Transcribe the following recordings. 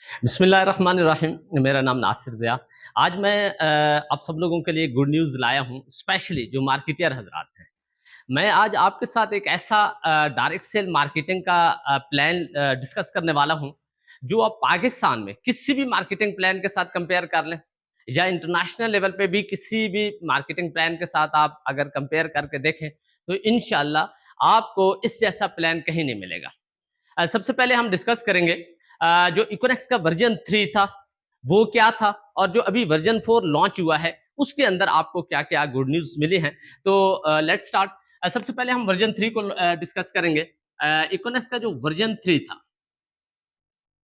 बिस्मिल्लाहिर्रहमानिर्रहीम। मेरा नाम नासिर ज़िया। आज मैं आप सब लोगों के लिए गुड न्यूज़ लाया हूँ, स्पेशली जो मार्केटियर हज़रात हैं। मैं आज आपके साथ एक ऐसा डायरेक्ट सेल मार्केटिंग का प्लान डिस्कस करने वाला हूँ, जो आप पाकिस्तान में किसी भी मार्केटिंग प्लान के साथ कंपेयर कर लें या इंटरनेशनल लेवल पे भी किसी भी मार्केटिंग प्लान के साथ आप अगर कंपेयर करके देखें, तो इंशाल्लाह आपको इस जैसा प्लान कहीं नहीं मिलेगा। सबसे पहले हम डिस्कस करेंगे जो इकोनेक्स का वर्जन 3 था, वो क्या था और जो अभी वर्जन 4 लॉन्च हुआ है, उसके अंदर आपको क्या-क्या गुड न्यूज़ मिली हैं। तो लेट्स स्टार्ट। सबसे पहले हम वर्जन 3 को डिस्कस करेंगे। इकोनेक्स का जो वर्जन 3 था,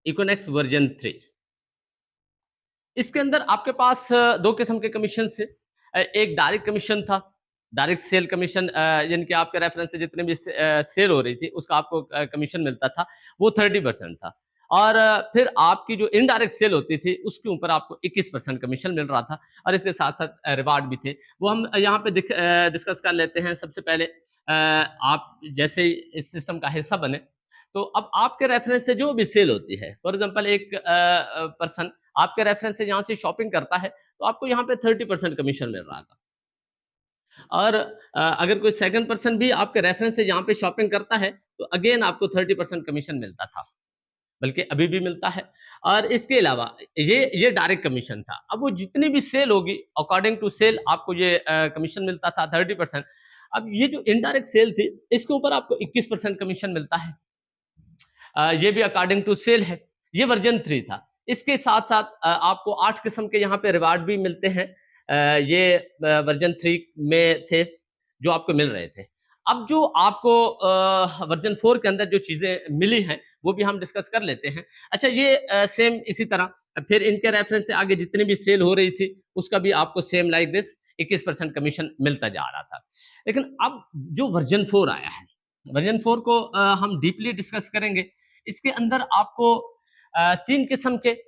इकोनेक्स वर्जन 3, इसके अंदर आपके पास 2 किस्म के कमीशन थे। एक डायरेक्ट कमीशन था, डायरेक्ट सेल कमीशन यानी कि आपके रेफरेंस से जितने भी सेल हो रही थी, उसका आपको कमीशन मिलता था, वो 30% था। और फिर आपकी जो इनडायरेक्ट सेल होती थी, उसके ऊपर आपको 21% कमीशन मिल रहा था और इसके साथ-साथ रिवार्ड भी थे। वो हम यहाँ पे डिस्कस कर लेते हैं। सबसे पहले आप जैसे ही इस सिस्टम का हिस्सा बने, तो अब आपके रेफरेंस से जो भी सेल होती है, फॉर एग्ज़ाम्पल एक पर्सन आपके रेफरेंस से यहाँ से शॉपिंग करता है, तो आपको यहाँ पे 30% कमीशन मिल रहा था। और अगर कोई सेकंड पर्सन भी आपके रेफरेंस से यहाँ पे शॉपिंग करता है, तो अगेन आपको 30% कमीशन मिलता था, बल्कि अभी भी मिलता है। और इसके अलावा ये डायरेक्ट कमीशन था। अब वो जितनी भी सेल होगी, अकॉर्डिंग टू सेल आपको ये कमीशन मिलता था 30%। अब ये जो इनडायरेक्ट सेल थी, इसके ऊपर आपको 21% कमीशन मिलता है। ये भी अकॉर्डिंग टू सेल है। ये वर्जन 3 था। इसके साथ-साथ आपको 8 किस्म के यहाँ पे रिवार्ड भी मिलते हैं। ये वर्जन 3 में थे, जो आपको मिल रहे थे। अब जो आपको वर्जन 4 के अंदर जो चीज़ें मिली हैं, वो भी हम डिस्कस कर लेते हैं। अच्छा, ये सेम इसी तरह फिर इनके रेफरेंस से आगे जितनी भी सेल हो रही थी, उसका भी आपको सेम लाइक दिस 21% कमीशन मिलता जा रहा था। लेकिन अब जो वर्जन 4 आया है, वर्जन 4 को हम डीपली डिस्कस करेंगे। इसके अंदर आपको 3 किस्म के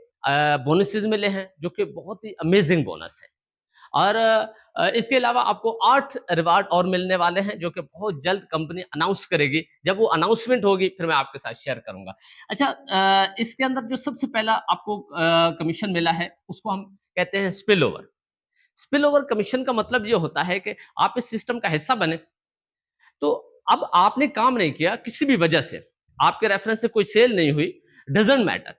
बोनसेस मिले हैं, जो कि बहुत ही अमेजिंग बोनस है। और इसके अलावा आपको 8 रिवार्ड और मिलने वाले हैं, जो कि बहुत जल्द कंपनी अनाउंस करेगी। जब वो अनाउंसमेंट होगी, फिर मैं आपके साथ शेयर करूँगा। अच्छा, इसके अंदर जो सबसे पहला आपको कमीशन मिला है, उसको हम कहते हैं spill over. Spill over commission का मतलब ये होता है कि आप इस सिस्टम का हिस्सा बने, तो अब आपने काम नहीं किया किसी भी वजह से, आपके रेफरेंस से कोई सेल नहीं हुई, डज़न्ट मैटर।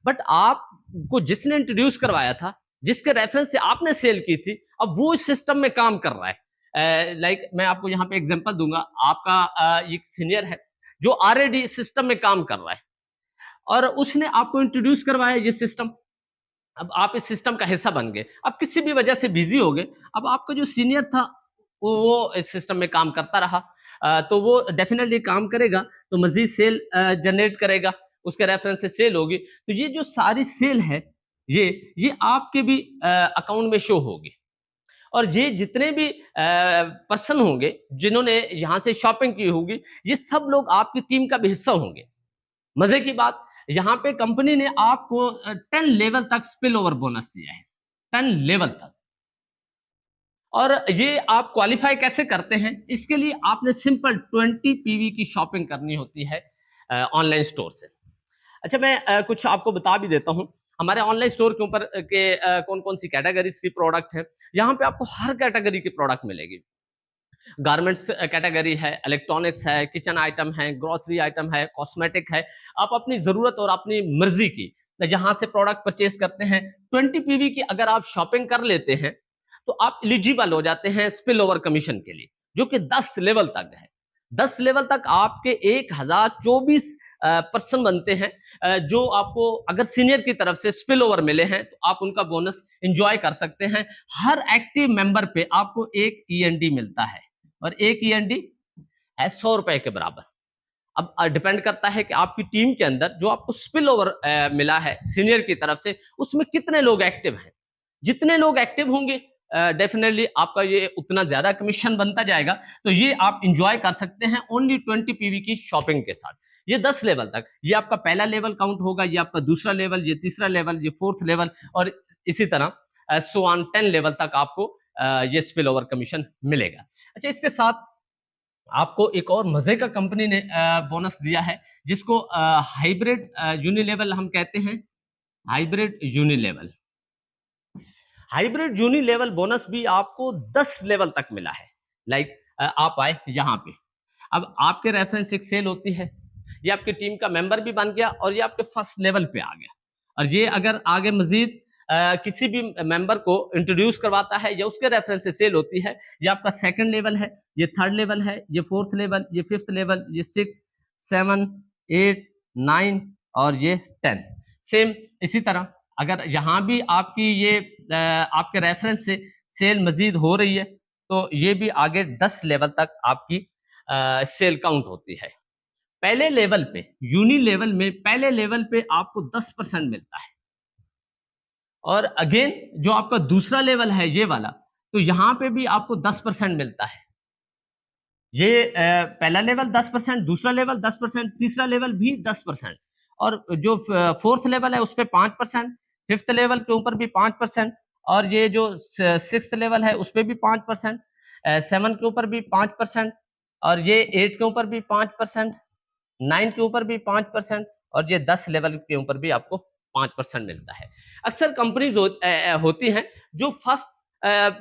बट आपको जिसने इंट्रोड्यूस करवाया था, जिसके रेफरेंस से आपने सेल की थी, अब वो इस सिस्टम में काम कर रहा है। लाइक मैं आपको यहाँ पे एग्ज़ाम्पल दूँगा, आपका एक सीनियर है, जो ऑलरेडी इस सिस्टम में काम कर रहा है और उसने आपको इंट्रोड्यूस करवाया ये सिस्टम। अब आप इस सिस्टम का हिस्सा बन गए। अब किसी भी वजह से बिज़ी हो गए, अब आपका जो सीनियर था, वो इस सिस्टम में काम करता रहा। तो वो डेफ़िनेटली काम करेगा, तो मज़ीद सेल जनरेट करेगा, उसके रेफ़रेंस से सेल होगी। तो ये जो सारी सेल है, ये आपके भी अकाउंट में शो होगी। और ये जितने भी पर्सन होंगे, जिन्होंने यहाँ से शॉपिंग की होगी, ये सब लोग आपकी टीम का भी हिस्सा होंगे। मजे की बात, यहाँ पे कंपनी ने आपको 10 लेवल तक स्पिल ओवर बोनस दिया है, 10 लेवल तक। और ये आप क्वालिफाई कैसे करते हैं? इसके लिए आपने सिंपल 20 पीवी की शॉपिंग करनी होती है ऑनलाइन स्टोर से। अच्छा, मैं कुछ आपको बता भी देता हूँ। हमारे ऑनलाइन स्टोर के ऊपर के कौन-कौन सी कैटेगरीज़ की प्रोडक्ट है। यहाँ पे आपको हर कैटेगरी की प्रोडक्ट मिलेगी। गारमेंट्स कैटेगरी है, इलेक्ट्रॉनिक्स है, किचन आइटम है, ग्रोसरी आइटम है, कॉस्मेटिक है। आप अपनी ज़रूरत और अपनी मर्ज़ी की जहाँ से प्रोडक्ट परचेज़ करते हैं, 20 पीवी की अगर आप शॉपिंग कर लेते हैं, तो आप एलिजिबल हो जाते हैं स्पिल ओवर कमीशन के लिए, जो कि 10 लेवल तक है। 10 लेवल तक आपके 1024 पर्सन बनते हैं, जो आपको अगर सीनियर की तरफ से स्पिल ओवर मिले हैं, तो आप उनका बोनस एन्जॉय कर सकते हैं। हर एक्टिव मेंबर पे आपको 1 ईएनडी मिलता है और 1 ईएनडी है ₹100 के बराबर। अब डिपेंड करता है कि आपकी टीम के अंदर जो आपको स्पिल ओवर मिला है सीनियर की तरफ से, उसमें कितने लोग एक्टिव हैं। जितने लोग एक्टिव होंगे, डेफिनेटली आपका ये उतना ज़्यादा कमीशन बनता जाएगा। तो ये आप एन्जॉय कर सकते हैं ओनली 20 पीवी की शॉपिंग के साथ। ये 10 लेवल तक, ये आपका पहला लेवल काउंट होगा, ये आपका दूसरा लेवल, ये तीसरा लेवल, ये 4th लेवल और इसी तरह सो ऑन 10 लेवल तक आपको ये स्पिल ओवर कमीशन मिलेगा। अच्छा, इसके साथ आपको एक और मज़े का कंपनी ने बोनस दिया है, जिसको हाइब्रिड यूनिलेवल हम कहते हैं। हाइब्रिड यूनिलेवल। हाइब्रिड यूनिलेवल बोनस भी आपको 10 लेवल तक मिला है। लाइक आप आए यहाँ पे, अब आपके रेफरेंस से एक सेल होती है, ये आपकी टीम का मेंबर भी बन गया और ये आपके फर्स्ट लेवल पे आ गया। और ये अगर आगे मजीद किसी भी मेंबर को इंट्रोड्यूस करवाता है या उसके रेफरेंस से सेल होती है, ये आपका सेकंड लेवल है, ये थर्ड लेवल है, ये फोर्थ लेवल, ये फिफ्थ लेवल, ये 6, 7, 8, 9 और ये 10। सेम इसी तरह अगर यहाँ भी आपकी ये आपके रेफरेंस से सेल मजीद हो रही है तो ये भी आगे 10 लेवल तक आपकी सेल काउंट होती है। पहले लेवल पे, यूनि लेवल में पहले लेवल पे आपको 10% मिलता है। और अगेन जो आपका दूसरा लेवल है ये वाला, तो यहां पे भी आपको 10% मिलता है। ये पहला लेवल 10%, दूसरा लेवल 10%, तीसरा लेवल भी 10%, और जो फोर्थ लेवल है उस पर 5%, फिफ्थ लेवल के ऊपर भी 5%, और ये जो सिक्स्थ लेवल है उस पर भी 5%, 7 के ऊपर भी 5%, और ये 8 के ऊपर भी 5%, 9 के ऊपर भी 5%, और ये 10 लेवल के ऊपर भी आपको 5% मिलता है। अक्सर कंपनीज होती हैं जो फर्स्ट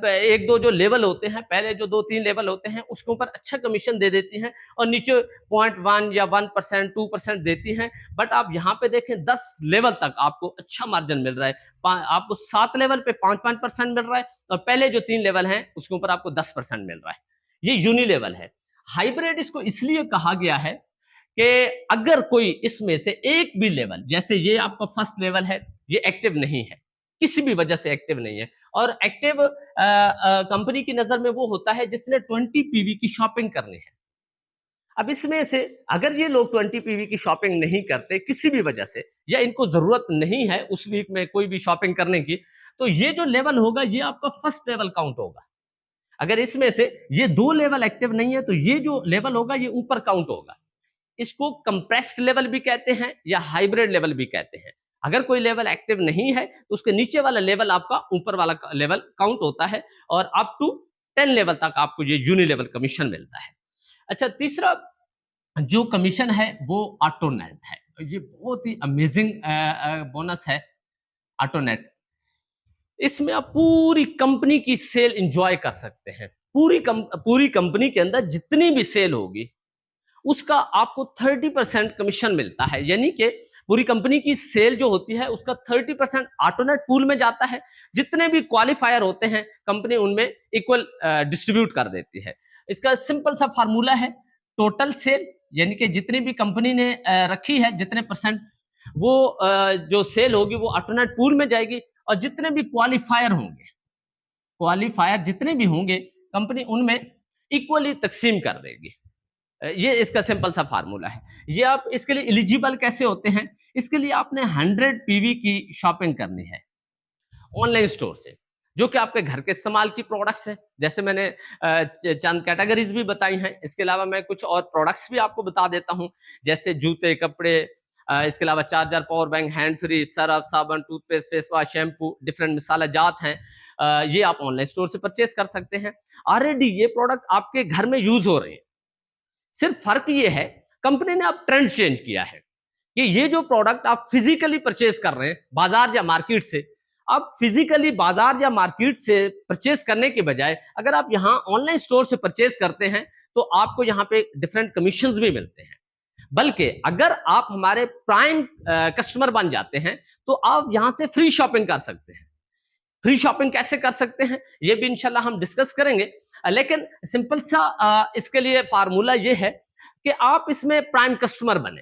एक दो जो लेवल होते हैं, पहले जो 2-3 लेवल होते हैं उसके ऊपर अच्छा कमीशन दे देती हैं और नीचे 0.1 या 1%, 2% देती हैं। बट आप यहाँ पे देखें 10 लेवल तक आपको अच्छा मार्जिन मिल रहा है। आपको 7 लेवल पे 5-5% मिल रहा है और पहले जो 3 लेवल हैं उसके ऊपर आपको 10% मिल रहा है। ये यूनि लेवल है। हाइब्रिड इसको इसलिए कहा गया है कि अगर कोई इसमें से एक भी लेवल, जैसे ये आपका फर्स्ट लेवल है, ये एक्टिव नहीं है, किसी भी वजह से एक्टिव नहीं है, और एक्टिव कंपनी की नजर में वो होता है जिसने 20 पीवी की शॉपिंग करनी है। अब इसमें से अगर ये लोग 20 पीवी की शॉपिंग नहीं करते किसी भी वजह से, या इनको जरूरत नहीं है उस वीक में कोई भी शॉपिंग करने की, तो ये जो लेवल होगा ये आपका फर्स्ट लेवल काउंट होगा। अगर इसमें से ये 2 लेवल एक्टिव नहीं है तो ये जो लेवल होगा ये ऊपर काउंट होगा। इसको कंप्रेस्ड लेवल भी कहते हैं या हाइब्रिड लेवल भी कहते हैं। अगर कोई लेवल एक्टिव नहीं है तो उसके नीचे वाला लेवल आपका ऊपर वाला लेवल काउंट होता है, और अप टू 10 लेवल तक आपको ये यूनि लेवल कमीशन मिलता है। अच्छा, तीसरा जो कमीशन है वो ऑटोनेट है। ये बहुत ही अमेजिंग बोनस है ऑटोनेट। इसमें आप पूरी कंपनी की सेल एंजॉय कर सकते हैं। पूरी कंपनी के अंदर जितनी भी सेल होगी उसका आपको 30% कमीशन मिलता है। यानी कि पूरी कंपनी की सेल जो होती है उसका 30% ऑटोनेट पूल में जाता है। जितने भी क्वालिफायर होते हैं कंपनी उनमें इक्वल डिस्ट्रीब्यूट कर देती है। इसका सिंपल सा फार्मूला है, टोटल सेल, यानी कि जितनी भी कंपनी ने रखी है जितने परसेंट, वो जो सेल होगी वो ऑटोनेट पूल में जाएगी, और जितने भी क्वालिफायर होंगे, क्वालिफायर जितने भी होंगे कंपनी उनमें इक्वली तकसीम कर देगी। ये इसका सिंपल सा फार्मूला है। ये आप इसके लिए एलिजिबल कैसे होते हैं? इसके लिए आपने 100 पीवी की शॉपिंग करनी है ऑनलाइन स्टोर से, जो कि आपके घर के इस्तेमाल की प्रोडक्ट्स हैं। जैसे मैंने चंद कैटेगरीज भी बताई हैं, इसके अलावा मैं कुछ और प्रोडक्ट्स भी आपको बता देता हूं, जैसे जूते, कपड़े, इसके अलावा charger, power bank, hand free, Surf, साबुन, toothpaste, face wash, shampoo, different मसाला जात हैं। ये आप ऑनलाइन स्टोर से परचेज कर सकते हैं। ऑलरेडी ये प्रोडक्ट आपके घर में यूज हो रहे हैं। सिर्फ फर्क ये है कंपनी ने अब ट्रेंड चेंज किया है कि ये जो प्रोडक्ट आप फिजिकली परचेज कर रहे हैं बाजार या मार्केट से, आप फिजिकली बाजार या मार्केट से परचेज करने के बजाय अगर आप यहाँ ऑनलाइन स्टोर से परचेज करते हैं तो आपको यहाँ पे डिफरेंट कमीशंस भी मिलते हैं। बल्कि अगर आप हमारे प्राइम कस्टमर बन जाते हैं तो आप यहाँ से फ्री शॉपिंग कर सकते हैं। फ्री शॉपिंग कैसे कर सकते हैं ये भी इंशाल्लाह हम डिस्कस करेंगे, लेकिन सिंपल सा इसके लिए फार्मूला ये है कि आप इसमें प्राइम कस्टमर बने।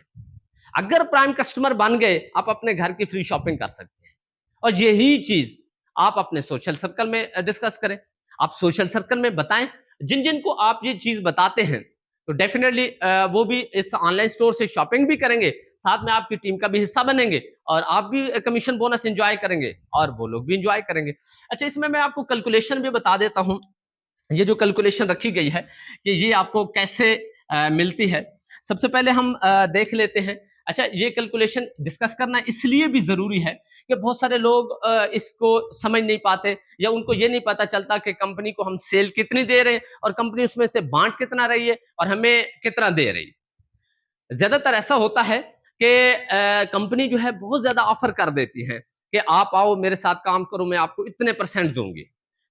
अगर प्राइम कस्टमर बन गए आप अपने घर की फ्री शॉपिंग कर सकते हैं, और यही चीज आप अपने सोशल सर्कल में डिस्कस करें। आप सोशल सर्कल में बताएं, जिन जिन को आप ये चीज बताते हैं तो डेफिनेटली वो भी इस ऑनलाइन स्टोर से शॉपिंग भी करेंगे, साथ में आपकी टीम का भी हिस्सा बनेंगे, और आप भी कमीशन बोनस एंजॉय करेंगे और वो लोग भी एंजॉय करेंगे। अच्छा, इसमें मैं आपको कैलकुलेशन भी बता देता हूं। ये जो कैलकुलेशन रखी गई है कि ये आपको कैसे मिलती है, सबसे पहले हम देख लेते हैं। अच्छा, ये कैलकुलेशन डिस्कस करना इसलिए भी जरूरी है कि बहुत सारे लोग इसको समझ नहीं पाते, या उनको ये नहीं पता चलता कि कंपनी को हम सेल कितनी दे रहे हैं और कंपनी उसमें से बांट कितना रही है और हमें कितना दे रही है। ज्यादातर ऐसा होता है कि कंपनी जो है बहुत ज्यादा ऑफर कर देती है कि आप आओ मेरे साथ काम करो, मैं आपको इतने % दूंगी।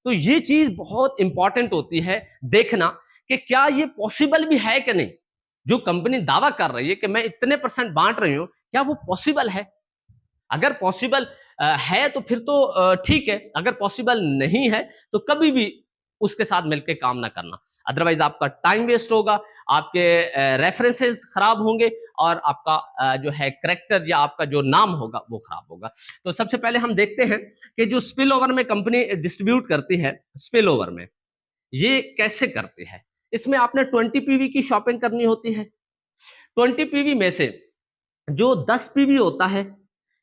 तो ये चीज बहुत इंपॉर्टेंट होती है देखना कि क्या ये पॉसिबल भी है कि नहीं। जो कंपनी दावा कर रही है कि मैं इतने % बांट रही हूं, क्या वो पॉसिबल है? अगर पॉसिबल है तो फिर तो ठीक है, अगर पॉसिबल नहीं है तो कभी भी उसके साथ मिलकर काम ना करना, अदरवाइज आपका टाइम वेस्ट होगा, आपके रेफरेंसेस खराब होंगे और आपका जो है करेक्टर या आपका जो नाम होगा वो खराब होगा। तो सबसे पहले हम देखते हैं कि जो स्पिल ओवर में कंपनी डिस्ट्रीब्यूट करती है, स्पिल ओवर में ये कैसे करती है। इसमें आपने 20 पीवी की शॉपिंग करनी होती है। 20 पीवी में से जो 10 पीवी होता है,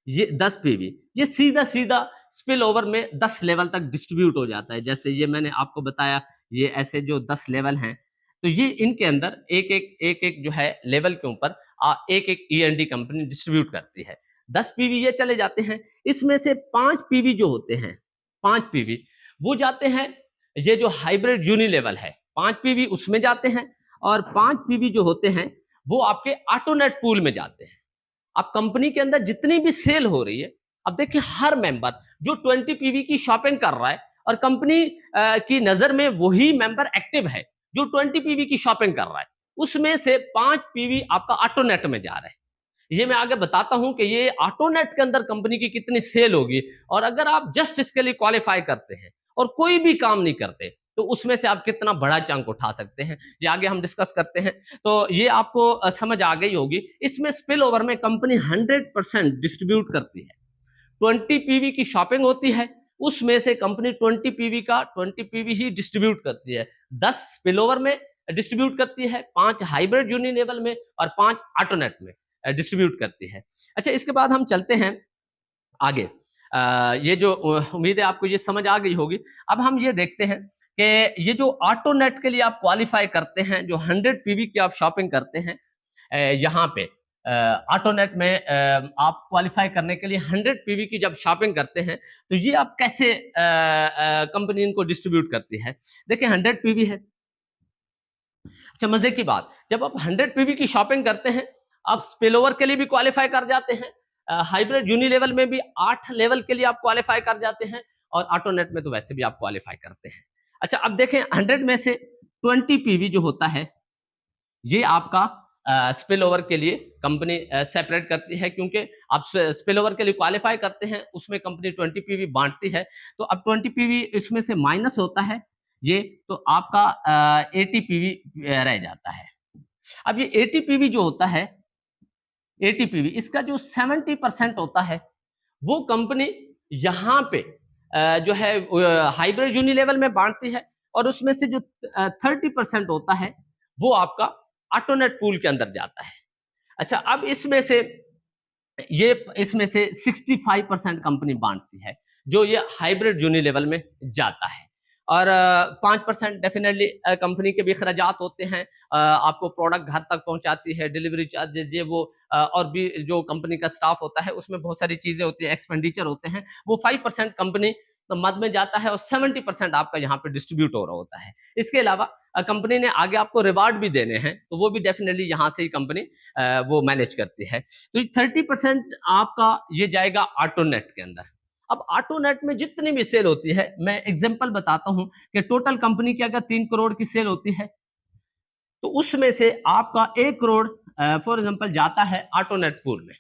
ये 10 पीवी ये सीधा सीधा स्पिल ओवर में 10 लेवल तक डिस्ट्रीब्यूट हो जाता है। जैसे ये मैंने आपको बताया, ये ऐसे जो 10 लेवल हैं, तो ये इनके अंदर एक एक जो है लेवल के ऊपर एक एक ईएनडी कंपनी डिस्ट्रीब्यूट करती है। 10 पीवी ये चले जाते हैं। इसमें से 5 पीवी जो होते हैं, 5 पीवी वो जाते हैं, ये जो हाइब्रिड यूनि लेवल है 5 पीवी उसमें जाते हैं, और 5 पीवी जो होते हैं वो आपके ऑटोनेट पूल में जाते हैं। अब कंपनी के अंदर जितनी भी सेल हो रही है, अब देखिए हर मेंबर जो 20 पीवी की शॉपिंग कर रहा है, और कंपनी की नजर में वही मेंबर एक्टिव है जो 20 पीवी की शॉपिंग कर रहा है, उसमें से 5 पीवी आपका ऑटोनेट में जा रहा है। ये मैं आगे बताता हूं कि ये ऑटोनेट के अंदर कंपनी की कितनी सेल होगी, और अगर आप जस्ट इसके लिए क्वालिफाई करते हैं और कोई भी काम नहीं करते तो उसमें से आप कितना बड़ा चंक उठा सकते हैं, ये आगे हम डिस्कस करते हैं। तो ये आपको समझ आ गई होगी। इसमें स्पिल ओवर में कंपनी 100% डिस्ट्रीब्यूट करती है। 20 पीवी की शॉपिंग होती है, उसमें से कंपनी 20 पीवी का 20 पीवी ही डिस्ट्रीब्यूट करती है। 10 स्पिल ओवर में डिस्ट्रीब्यूट करती है, 5 हाइब्रिड यूनि लेवल में और 5 ऑटोनेट में डिस्ट्रीब्यूट करती है। अच्छा, इसके बाद हम चलते हैं आगे। ये जो उम्मीद है आपको ये समझ आ गई होगी। अब हम ये देखते हैं कि ये जो ऑटोनेट के लिए आप क्वालिफाई करते हैं, जो 100 पीवी की आप शॉपिंग करते हैं, यहाँ पे ऑटोनेट में आप क्वालिफाई करने के लिए 100 पीवी की जब शॉपिंग करते हैं, तो ये आप कैसे कंपनी इनको डिस्ट्रीब्यूट करती है। देखिए 100 पीवी है। अच्छा, मजे की बात, जब आप 100 पीवी की शॉपिंग करते हैं, आप स्पिल ओवर के लिए भी क्वालिफाई कर जाते हैं, हाइब्रिड यूनि लेवल में भी 8 लेवल के लिए आप क्वालिफाई कर जाते हैं, और ऑटोनेट में तो वैसे भी आप क्वालिफाई करते हैं। अच्छा, अब देखें 100 में से 20 पीवी जो होता है, ये आपका स्पिल ओवर के लिए कंपनी सेपरेट करती है, क्योंकि आप स्पिल ओवर के लिए क्वालिफाई करते हैं, उसमें कंपनी 20 पीवी बांटती है। तो अब 20 पीवी इसमें से माइनस होता है ये, तो आपका 80 पीवी रह जाता है। अब ये 80 पीवी जो होता है, 80 पीवी इसका जो 70% होता है, वो कंपनी यहाँ पे जो है हाइब्रिड यूनि लेवल में बांटती है, और उसमें से जो 30% होता है वो आपका ऑटोनेट पूल के अंदर जाता है। अच्छा, अब इसमें से 65% कंपनी बांटती है, जो ये हाइब्रिड यूनि लेवल में जाता है, और 5% डेफिनेटली कंपनी के भी खर्चात होते हैं, आपको प्रोडक्ट घर तक पहुंचाती है, डिलीवरी चार्जेज ये वो, और भी जो कंपनी का स्टाफ होता है उसमें बहुत सारी चीजें होती है, एक्सपेंडिचर होते हैं, वो 5% कंपनी मद में जाता है, और 70% आपका यहाँ पे डिस्ट्रीब्यूट हो रहा होता है। इसके अलावा कंपनी ने आगे आपको रिवार्ड भी देने हैं, तो वो भी डेफिनेटली यहाँ से ही कंपनी वो मैनेज करती है। तो 30% आपका ये जाएगा ऑटोनेट के अंदर। अब ऑटोनेट में जितनी भी सेल होती है, मैं एग्जांपल बताता हूं कि टोटल कंपनी की अगर 3 करोड़ की सेल होती है, तो उसमें से आपका 1 करोड़ फॉर एग्जांपल जाता है ऑटोनेट पूल में।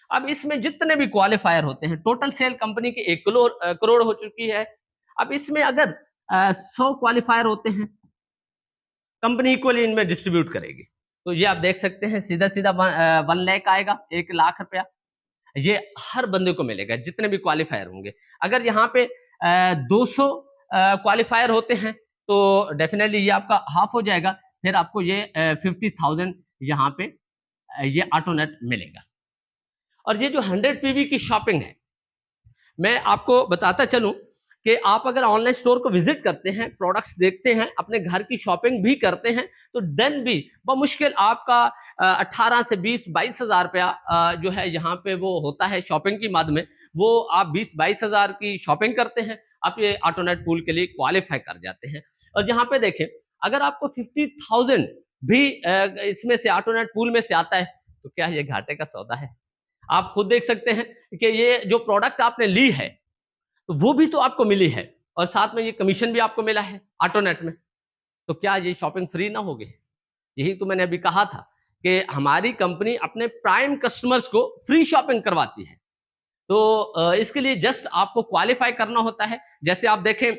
अब इसमें जितने भी क्वालिफायर होते हैं, टोटल सेल कंपनी की 1 करोड़ हो चुकी है। अब इसमें अगर 100 क्वालिफायर होते हैं, कंपनी इक्वली इनमें डिस्ट्रीब्यूट करेगी। तो ये आप देख सकते हैं, सीधा सीधा 1 लाख आएगा, 1 लाख रुपया ये हर बंदे को मिलेगा जितने भी क्वालिफायर होंगे। अगर यहाँ पे 200 क्वालिफायर होते हैं, तो डेफिनेटली ये आपका हाफ हो जाएगा, फिर आपको ये 50,000 यहाँ पे ये ऑटोनेट मिलेगा। और ये जो 100 पीवी की शॉपिंग है, मैं आपको बताता चलूं कि आप अगर ऑनलाइन स्टोर को विजिट करते हैं, प्रोडक्ट्स देखते हैं, अपने घर की शॉपिंग भी करते हैं, तो देन भी बमुश्किल आपका 18 से 20-22 हजार रुपया जो है यहाँ पे वो होता है शॉपिंग की मद में। वो आप 20-22 हजार की शॉपिंग करते हैं, आप ये ऑटोनेट पूल के लिए क्वालिफाई कर जाते हैं। और यहाँ पे देखें, अगर आपको 50,000 भी इसमें से ऑटोनेट पूल में से आता है, तो क्या ये घाटे का सौदा है? आप खुद देख सकते हैं कि ये जो प्रोडक्ट आपने ली है, तो वो भी तो आपको मिली है और साथ में ये कमीशन भी आपको मिला है ऑटोनेट में। तो क्या ये शॉपिंग फ्री ना होगी? यही तो मैंने अभी कहा था कि हमारी कंपनी अपने प्राइम कस्टमर्स को फ्री शॉपिंग करवाती है। तो इसके लिए जस्ट आपको क्वालिफाई करना होता है। जैसे आप देखें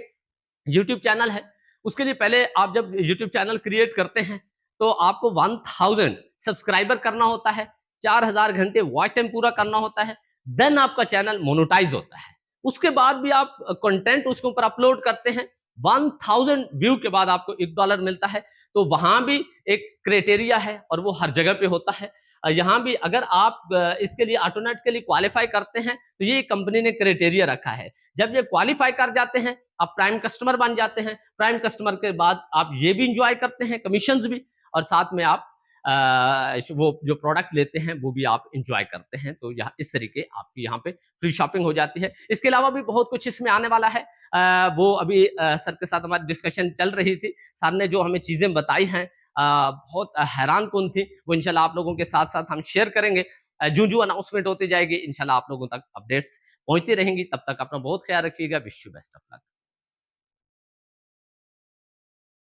यूट्यूब चैनल है, उसके लिए पहले आप जब यूट्यूब चैनल क्रिएट करते हैं, तो आपको 1000 सब्सक्राइबर करना होता है, 4000 घंटे वॉच टाइम पूरा करना होता है, देन आपका चैनल मोनेटाइज़ होता है। उसके बाद भी आप कंटेंट उसके ऊपर अपलोड करते हैं, 1000 व्यू के बाद आपको $1 मिलता है। तो वहाँ भी एक क्राइटेरिया है और वो हर जगह पे होता है। यहाँ भी अगर आप इसके लिए ऑटोनेट के लिए क्वालिफाई करते हैं, तो ये कंपनी ने क्राइटेरिया रखा है। जब ये क्वालिफाई कर जाते हैं, आप प्राइम कस्टमर बन जाते हैं। प्राइम कस्टमर के बाद आप ये भी एंजॉय करते हैं, कमीशंस भी, और साथ में आप वो जो प्रोडक्ट लेते हैं वो भी आप एंजॉय करते हैं। तो यहाँ इस तरीके आपकी यहाँ पे फ्री शॉपिंग हो जाती है। इसके अलावा भी बहुत कुछ इसमें आने वाला है। वो अभी सर के साथ हमारी डिस्कशन चल रही थी। सर ने जो हमें चीज़ें बताई हैं बहुत हैरानकुन थी। वो इंशाल्लाह आप लोगों के साथ-साथ हम शेयर करेंगे। जो-जो अनाउंसमेंट होती जाएगी इंशाल्लाह आप लोगों तक अपडेट्स पहुँचती रहेंगी। तब तक अपना बहुत ख्याल रखिएगा। Wish you best of luck.